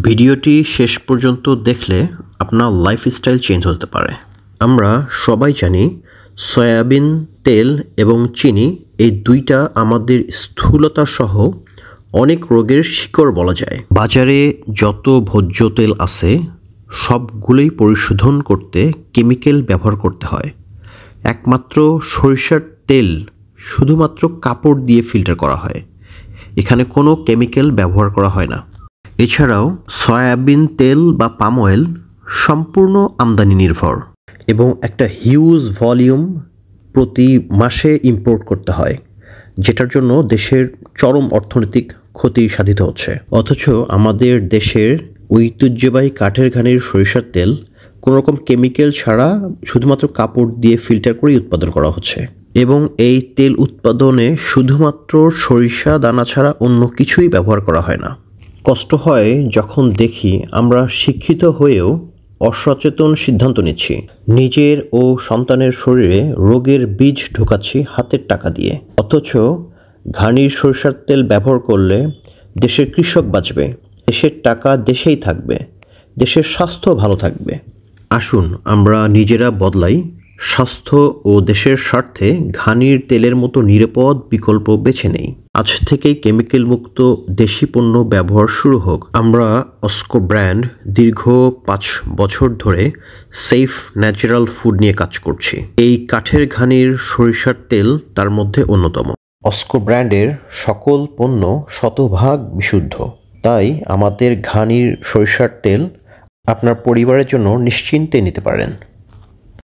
ভিডিওটি শেষ পর্যন্ত দেখলে আপনার লাইফস্টাইল চেঞ্জ হতে পারে। আমরা সবাই জানি সয়াবিন তেল এবং চিনি এই দুইটা আমাদের স্থূলতা সহ অনেক রোগের শিকড় বলা যায়। বাজারে যত ভোজ্য তেল আছে সবগুলোই পরিশোধন করতে কেমিক্যাল ব্যবহার করতে হয়। একমাত্র সরিষার তেল শুধুমাত্র কাপড় দিয়ে ফিল্টার করা হয়, এখানে কোনো কেমিক্যাল ব্যবহার করা হয় না। এছাড়াও সয়াবিন তেল বা পাম অয়েল সম্পূর্ণ আমদানি নির্ভর এবং একটা হিউজ ভলিউম প্রতি মাসে ইম্পোর্ট করতে হয়, যেটার জন্য দেশের চরম অর্থনৈতিক ক্ষতি সাধিত হচ্ছে। অথচ আমাদের দেশের ঐতিহ্যবাহী কাঠের ঘানির সরিষার তেল কোনো রকম কেমিক্যাল ছাড়া শুধুমাত্র কাপড় দিয়ে ফিল্টার করেই উৎপাদন করা হচ্ছে এবং এই তেল উৎপাদনে শুধুমাত্র সরিষা দানা ছাড়া অন্য কিছুই ব্যবহার করা হয় না। কষ্ট হয় যখন দেখি আমরা শিক্ষিত হয়েও অসচেতন সিদ্ধান্ত নিচ্ছি, নিজের ও সন্তানের শরীরে রোগের বীজ ঢোকাচ্ছি হাতের টাকা দিয়ে। অথচ ঘানির সরিষার তেল ব্যবহার করলে দেশের কৃষক বাঁচবে, দেশের টাকা দেশেই থাকবে, দেশের স্বাস্থ্য ভালো থাকবে। আসুন আমরা নিজেরা বদলাই, স্বাস্থ্য ও দেশের স্বার্থে ঘানির তেলের মতো নিরাপদ বিকল্প বেছে নেই। আজ থেকেই কেমিক্যাল মুক্ত দেশি পণ্য ব্যবহার শুরু হোক। আমরা অস্কো ব্র্যান্ড দীর্ঘ 5 বছর ধরে সেফ ন্যাচারাল ফুড নিয়ে কাজ করছি। এই কাঠের ঘানির সরিষার তেল তার মধ্যে অন্যতম। অস্কো ব্র্যান্ডের সকল পণ্য শতভাগ বিশুদ্ধ, তাই আমাদের ঘানির সরিষার তেল আপনার পরিবারের জন্য নিশ্চিন্তে নিতে পারেন।